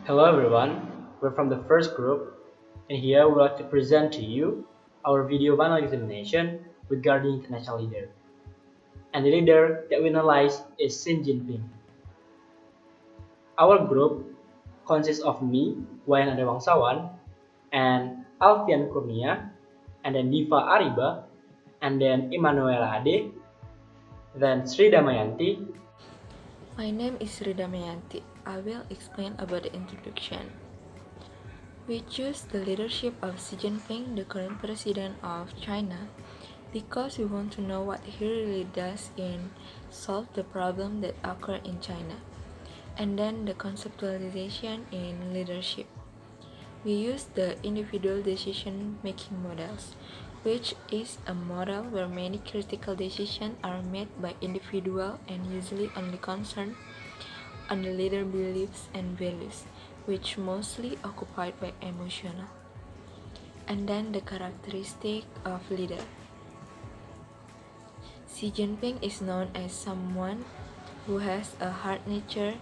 Hello everyone, we're from the first group, and here we'd like to present to you our video panel examination regarding international leader. And the leader that we analyze is Xi Jinping. Our group consists of me, Wayan Adewangsawan, and Alfian Kurnia, and then Diva Ariba, and then Emanuela Ade, then Sri Damayanti. My name is Rida Mayanti. I will explain about the introduction. We choose the leadership of Xi Jinping, the current president of China, because we want to know what he really does in solve the problem that occur in China, and then the conceptualization in leadership. We use the individual decision-making models, which is a model where many critical decisions are made by individual and usually only concerned on the leader beliefs and values, which mostly occupied by emotional. And then the characteristic of leader. Xi Jinping is known as someone who has a hard nature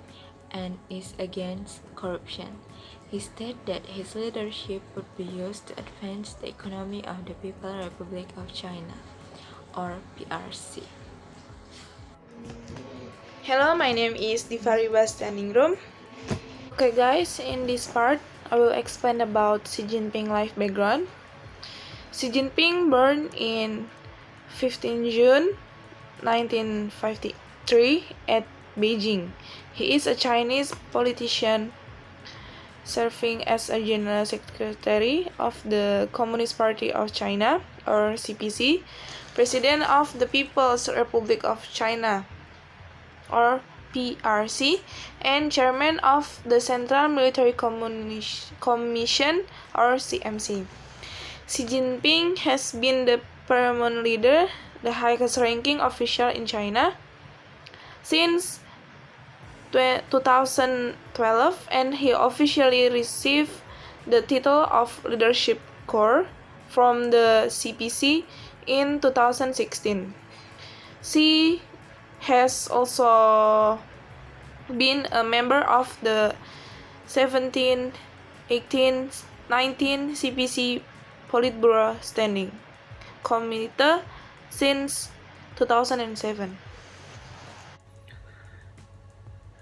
and is against corruption. He stated that his leadership would be used to advance the economy of the People's Republic of China, or PRC. Hello, my name is Divariba Standing Room. Okay guys, in this part, I will explain about Xi Jinping life background. Xi Jinping born in 15 June 1953 at Beijing. He is a Chinese politician serving as a general secretary of the Communist Party of China, or CPC, president of the People's Republic of China, or PRC, and chairman of the Central Military Commission, or CMC. Xi Jinping has been the paramount leader, the highest ranking official in China, since 2012, and he officially received the title of Leadership Corps from the CPC in 2016. Xi has also been a member of the 17, 18, 19 CPC Politburo Standing Committee since 2007.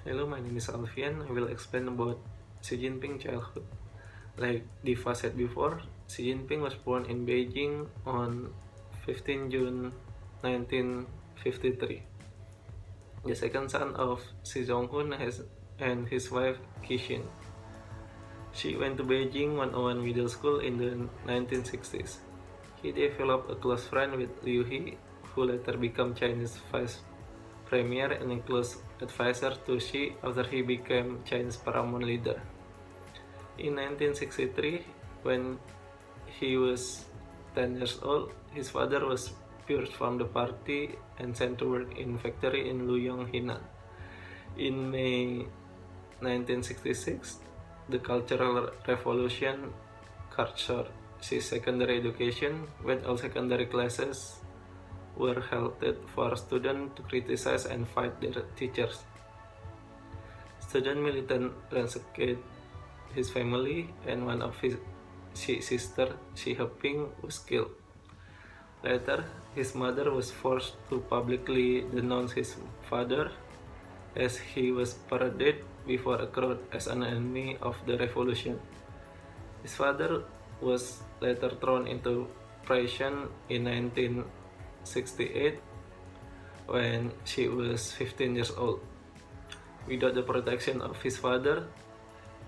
Hello, my name is Alfian. I will explain about Xi Jinping childhood. Like Diva said before, Xi Jinping was born in Beijing on 15 June 1953. The second son of Xi Zonghun and his wife Qixin. She went to Beijing 101 Middle School in the 1960s. He developed a close friend with Liu He, who later became Chinese vice premier and a close advisor to Xi after he became Chinese paramount leader. In 1963, when he was 10 years old, his father was purged from the party and sent to work in factory in Luyong, Henan. In May 1966, the Cultural Revolution cut short Xi's secondary education, when all secondary classes were halted for students to criticize and fight their teachers. Student militant ransacked his family, and one of his sister, Xi Jinping, was killed. Later, his mother was forced to publicly denounce his father, as he was paraded before a crowd as an enemy of the revolution. His father was later thrown into prison in 1968 when she was 15 years old. Without the protection of his father,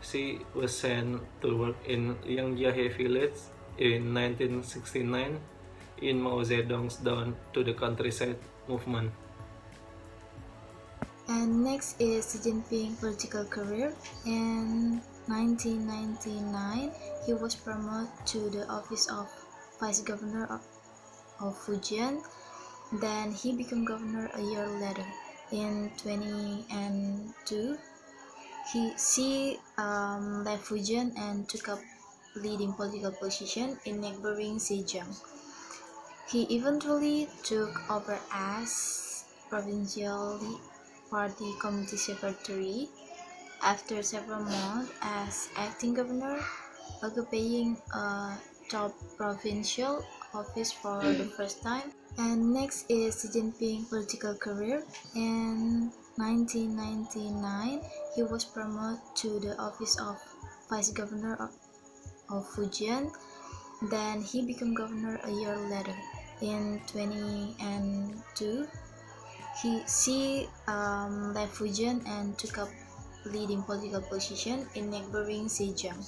she was sent to work in Yangjiahe village in 1969 in Mao Zedong's Down to the Countryside movement. And next is Xi Jinping political career. In 1999, he was promoted to the office of Vice Governor of Fujian. Then he became governor a year later. In 2002, Xi left Fujian and took up leading political position in neighboring Zhejiang. He eventually took over as provincial party committee secretary after several months as acting governor, occupying a top provincial office for the first time. And next is Xi Jinping political career. In 1999, he was promoted to the office of vice governor of Fujian. Then he became governor a year later. In 2002, Xi left Fujian and took up leading political position in neighboring Zhejiang.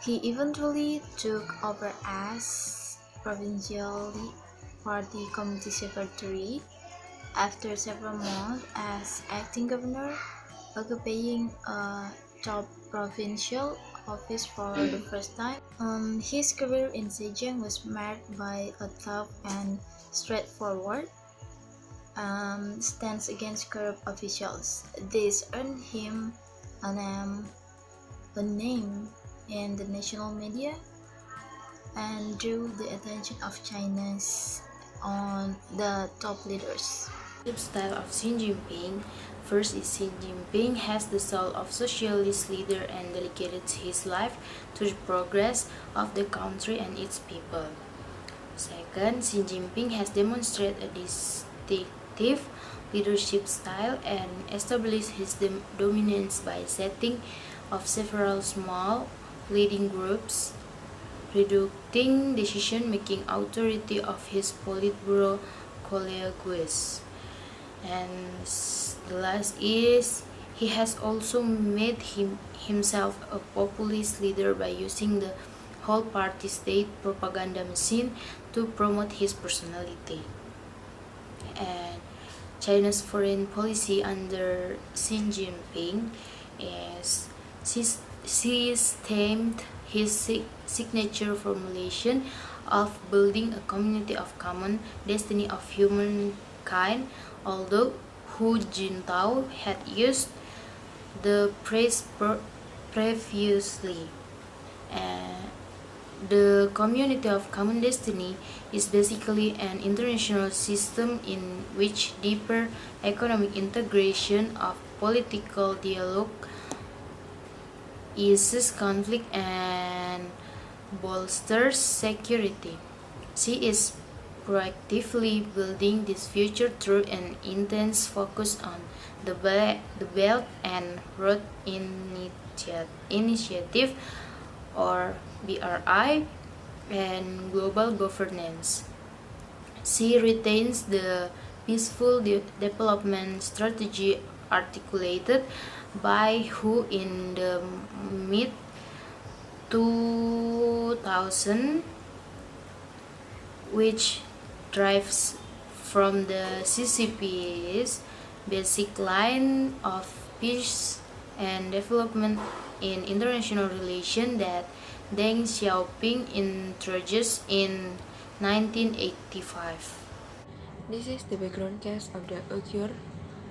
He eventually took over as provincial party committee secretary after several months as acting governor, occupying a top provincial office for the first time. His career in Zhejiang was marked by a tough and straightforward stance against corrupt officials. This earned him a name in the national media and drew the attention of China's on the top leaders. Style of Xi Jinping. First is Xi Jinping has the soul of socialist leader and dedicated his life to the progress of the country and its people. Second, Xi Jinping has demonstrated a distinctive leadership style and established his dominance by setting of several small leading groups, reducing decision-making authority of his Politburo colleagues. And the last is he has also made himself a populist leader by using the whole party state propaganda machine to promote his personality. And China's foreign policy under Xi Jinping is stamped his signature formulation of building a community of common destiny of humankind, although Hu Jintao had used the phrase previously. The community of common destiny is basically an international system in which deeper economic integration of political dialogue eases conflict and bolsters security. Xi is proactively building this future through an intense focus on the Belt and Road Initiative or BRI and global governance. Xi retains the peaceful development strategy articulated by Hu in the mid 2000, which derives from the CCP's basic line of peace and development in international relations that Deng Xiaoping introduced in 1985. This is the background case of the Uyghur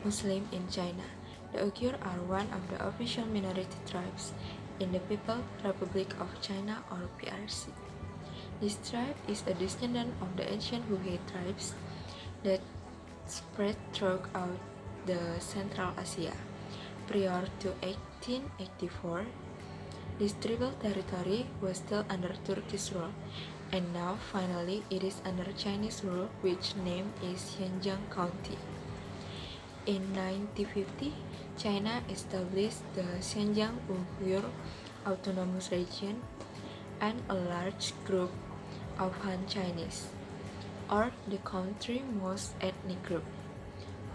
Muslim in China. The Uyghur are one of the official minority tribes in the People's Republic of China or PRC. This tribe is a descendant of the ancient Hui tribes that spread throughout the Central Asia. Prior to 1884, this tribal territory was still under Turkish rule, and now finally it is under Chinese rule, which name is Xinjiang County. In 1950, China established the Xinjiang Uyghur Autonomous Region, and a large group of Han Chinese, or the country's most ethnic group,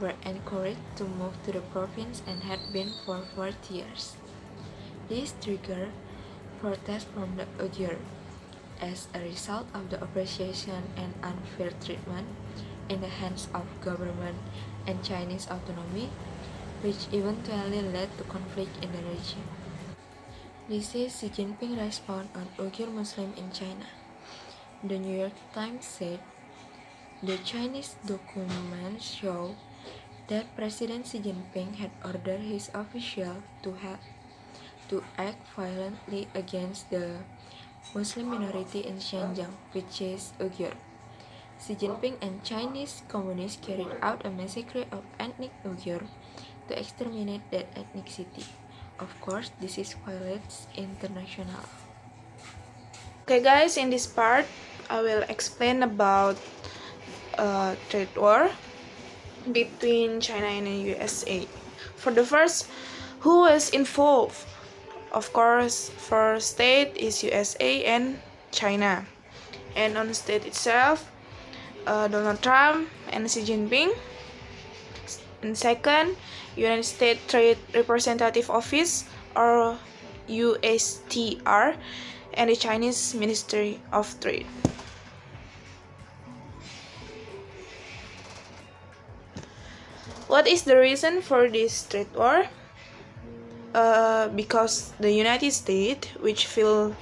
were encouraged to move to the province and had been for 40 years. This triggered protests from the Uyghur as a result of the oppression and unfair treatment in the hands of government and Chinese autonomy, which eventually led to conflict in the region. This is Xi Jinping response on Uyghur Muslim in China. The New York Times said, the Chinese documents show that President Xi Jinping had ordered his officials to act violently against the Muslim minority in Xinjiang, which is Uyghur. Xi Jinping and Chinese communists carried out a massacre of ethnic Uyghur to exterminate that ethnicity. Of course, this is violates international. Okay guys, in this part, I will explain about trade war between China and the USA. For the first, who was involved? Of course, first state is USA and China. And on the state itself, Donald Trump and Xi Jinping. And second, United States Trade Representative Office or USTR and the Chinese Ministry of Trade. What is the reason for this trade war? Because the United States, which feels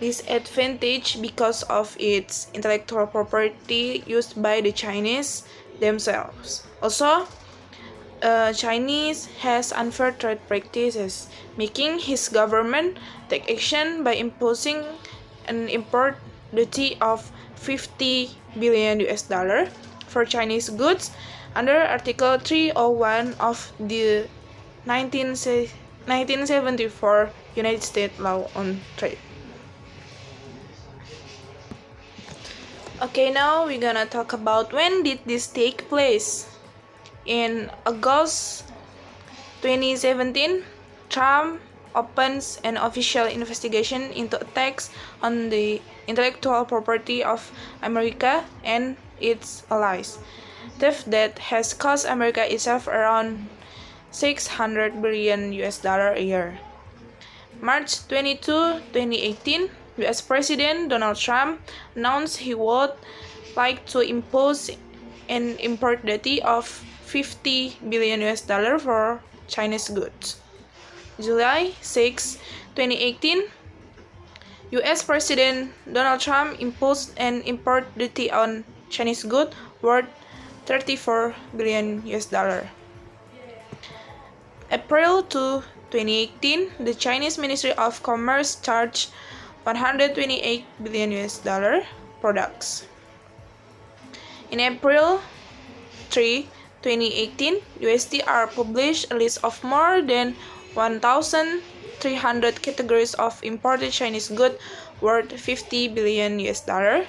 disadvantaged because of its intellectual property used by the Chinese themselves. Also, Chinese has unfair trade practices, making his government take action by imposing an import duty of 50 billion US dollar for Chinese goods under Article 301 of the 1974 United States Law on Trade. Okay, now we're gonna talk about when did this take place. In August 2017, Trump opens an official investigation into attacks on the intellectual property of America and its allies, theft that has cost America itself around 600 billion US dollar a year. March 22, 2018, US President Donald Trump announced he would like to impose an import duty of 50 billion US dollar for Chinese goods. July 6, 2018, US President Donald Trump imposed an import duty on Chinese goods worth 34 billion US dollar. April 2, 2018, the Chinese Ministry of Commerce charged 128 billion US dollar products. In April 3, 2018, USTR published a list of more than 1,300 categories of imported Chinese goods worth 50 billion US dollar,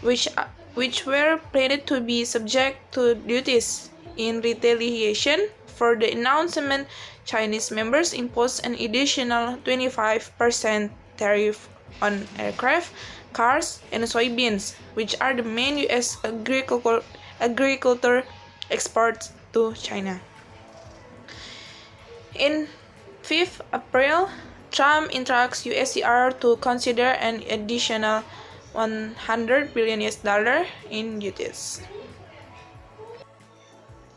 which were planned to be subject to duties. In retaliation for the announcement, Chinese members imposed an additional 25% tariff on aircraft, cars, and soybeans, which are the main US agriculture exports to China. In 5th April, Trump instructs USTR to consider an additional 100 billion US dollar in duties.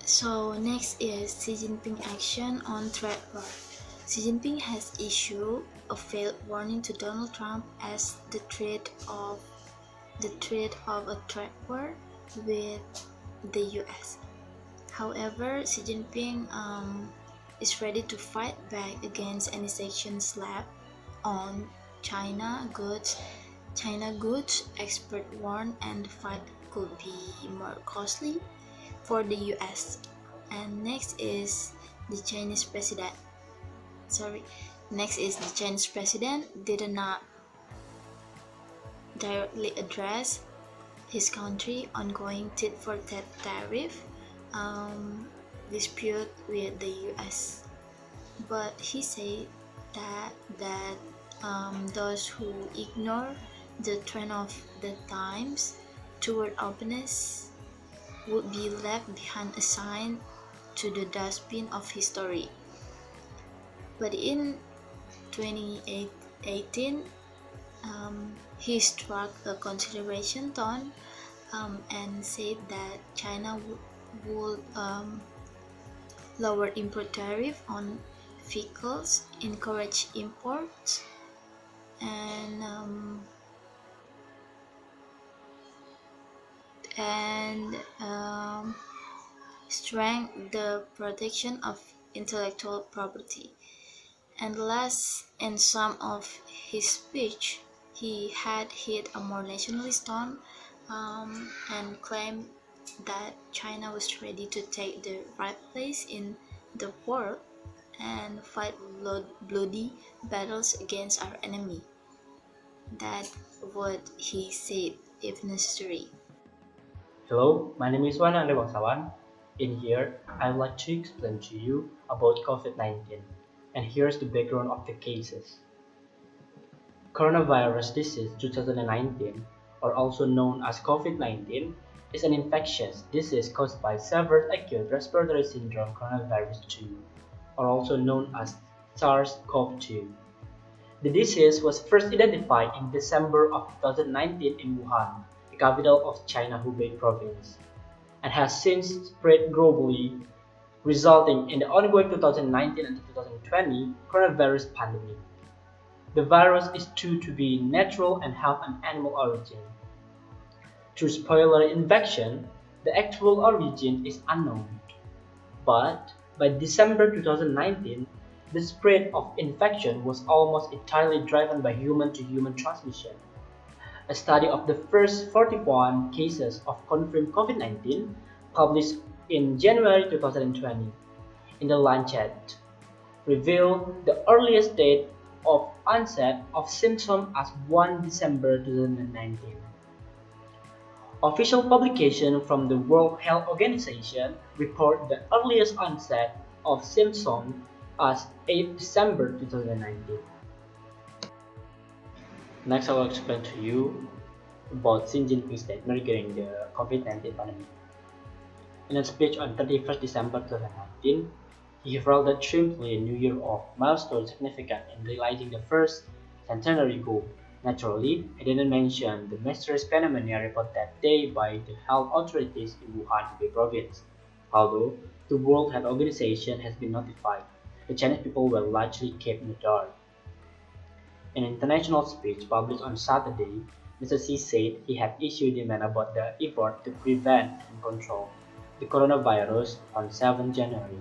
So next is Xi Jinping action on trade war. Xi Jinping has issued a veiled warning to Donald Trump as the threat of a trade war with the US. However, Xi Jinping is ready to fight back against any sanctions slapped on China goods. Experts warn, and the fight could be more costly for the US. And next is the Chinese president did not directly address his country ongoing tit-for-tat tariff dispute with the US, but he said that those who ignore the trend of the times toward openness would be left behind, assigned to the dustbin of history. But in 2018, he struck a consideration tone and said that China would lower import tariff on vehicles, encourage imports, and strengthen the protection of intellectual property. And last, in some of his speech, he had hit a more nationalist tone and claimed that China was ready to take the right place in the world and fight bloody battles against our enemy. That's what he said, if necessary. Hello, my name is Wan Bangsawan. In here, I would like to explain to you about COVID-19. And here's the background of the cases. Coronavirus disease 2019, or also known as COVID-19, is an infectious disease caused by severe acute respiratory syndrome coronavirus 2, or also known as SARS-CoV-2. The disease was first identified in December of 2019 in Wuhan, the capital of China Hubei province, and has since spread globally, resulting in the ongoing 2019 and 2020 coronavirus pandemic. The virus is thought to be natural and have an animal origin. Through spoiler infection, the actual origin is unknown. But by December 2019, the spread of infection was almost entirely driven by human-to-human transmission. A study of the first 41 cases of confirmed COVID-19, published in January 2020 in the Lancet, revealed the earliest date of onset of symptoms as 1 December 2019. Official publication from the World Health Organization report the earliest onset of symptoms as 8 December 2019. Next, I will explain to you about Xi Jinping's statement regarding the COVID-19 pandemic. In a speech on 31st December 2019, he heralded triumphantly a new year of milestone significant in realizing the first centenary goal. Naturally, he didn't mention the mysterious phenomena reported that day by the health authorities in Wuhan, Hubei province. Although the World Health Organization has been notified, the Chinese people were largely kept in the dark. In an international speech published on Saturday, Mr. Xi said he had issued demand about the effort to prevent and control the coronavirus on 7 January.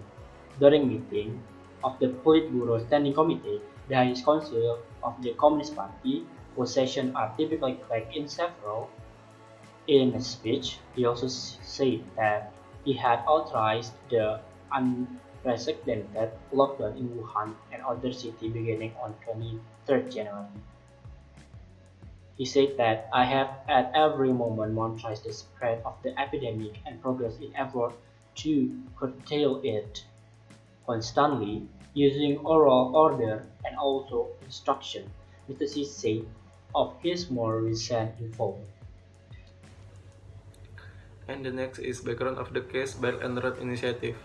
During meeting of the Politburo Standing Committee, the highest council of the Communist Party, whose sessions are typically cracked in several. In a speech, he also said that he had authorized the unprecedented lockdown in Wuhan and other cities beginning on 23rd January. He said that I have at every moment monitored the spread of the epidemic and progress in effort to curtail it, constantly using oral order and also instruction, Mr. Xi said of his more recent involvement. And the next is background of the case Belt and Road Initiative.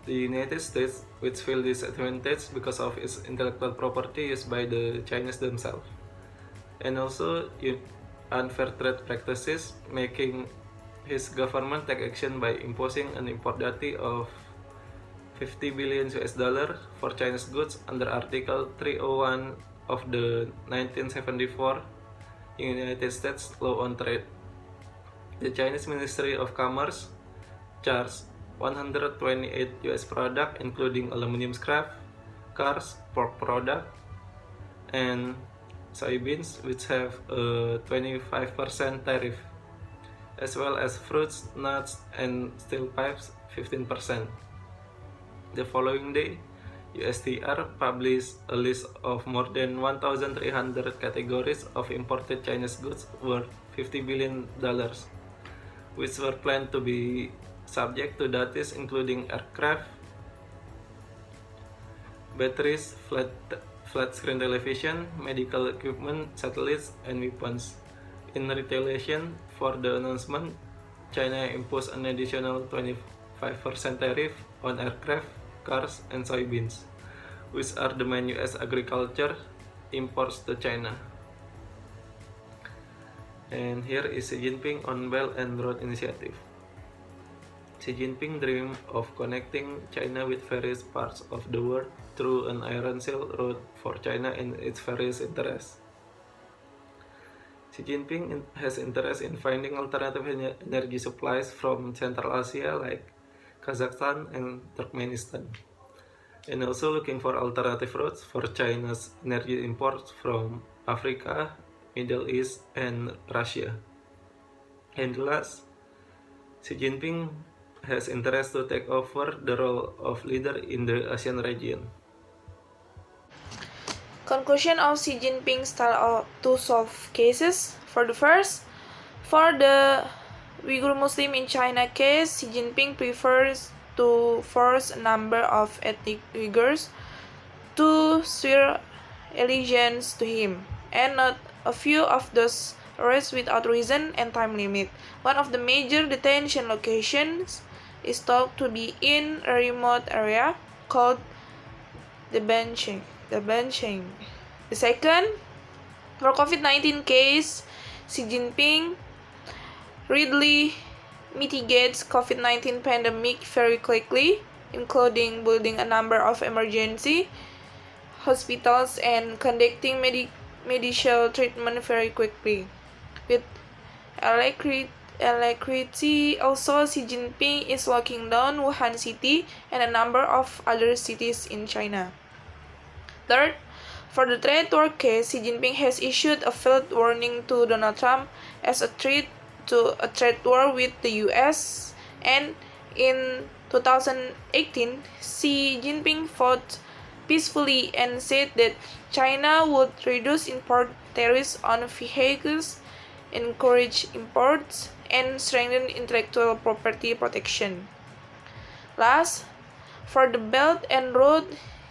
The United States, which feels disadvantaged because of its intellectual property used by the Chinese themselves, and also unfair trade practices, making his government take action by imposing an import duty of 50 billion US dollar for Chinese goods under Article 301 of the 1974 United States Law on Trade. The Chinese Ministry of Commerce charged 128 US products including aluminum scrap, cars, pork product, and soybeans, which have a 25% tariff, as well as fruits, nuts, and steel pipes 15%. The following day, USTR published a list of more than 1,300 categories of imported Chinese goods worth $50 billion, which were planned to be subject to duties including aircraft, batteries, flat screen television, medical equipment, satellites, and weapons. In retaliation for the announcement, China imposed an additional 25% tariff on aircraft, cars, and soybeans, which are the main US agriculture imports to China. And here is Xi Jinping on Belt and Road Initiative. Xi Jinping dreamed of connecting China with various parts of the world through an iron silk road for China and its various interests. Xi Jinping has interest in finding alternative energy supplies from Central Asia like Kazakhstan and Turkmenistan, and also looking for alternative routes for China's energy imports from Africa, Middle East, and Russia. And last, Xi Jinping has interest to take over the role of leader in the ASEAN region. Conclusion of Xi Jinping's style to solve cases. For the first, for the Uyghur Muslim in China case, Xi Jinping prefers to force a number of ethnic Uyghurs to swear allegiance to him, and not a few of those arrested without reason and time limit. One of the major detention locations is thought to be in a remote area called the benching. The second, for COVID-19 case, Xi Jinping readily mitigates COVID-19 pandemic very quickly, including building a number of emergency hospitals and conducting medical treatment very quickly. With alacrity, also Xi Jinping is locking down Wuhan city and a number of other cities in China. Third, for the trade war case, Xi Jinping has issued a field warning to Donald Trump as a threat to a trade war with the US, and in 2018, Xi Jinping fought peacefully and said that China would reduce import tariffs on vehicles, encourage imports, and strengthen intellectual property protection. Last, for the Belt and Road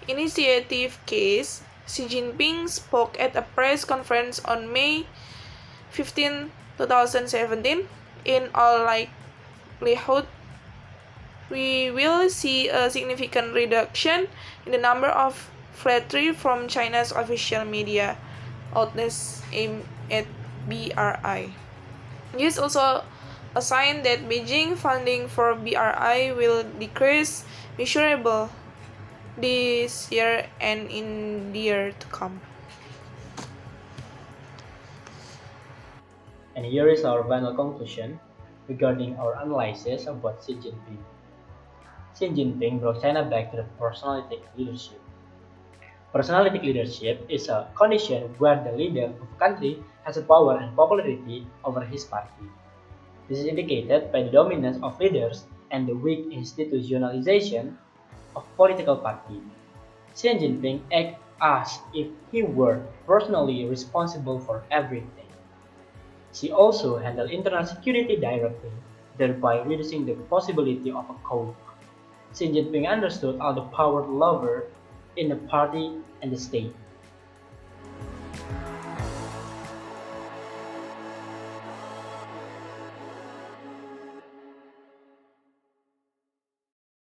Initiative case, Xi Jinping spoke at a press conference on May 15, 2017. In all likelihood, we will see a significant reduction in the number of flattery from China's official media outlets aimed at BRI. This is also a sign that Beijing funding for BRI will decrease measurable this year and in the year to come. And here is our final conclusion regarding our analysis about Xi Jinping. Xi Jinping brought China back to the personalistic leadership. Personalistic leadership is a condition where the leader of a country has a power and popularity over his party. This is indicated by the dominance of leaders and the weak institutionalization of political parties. Xi Jinping acted as if he were personally responsible for everything. She also handled internal security directly, thereby reducing the possibility of a coup. Xi Jinping understood all the power lover in the party and the state.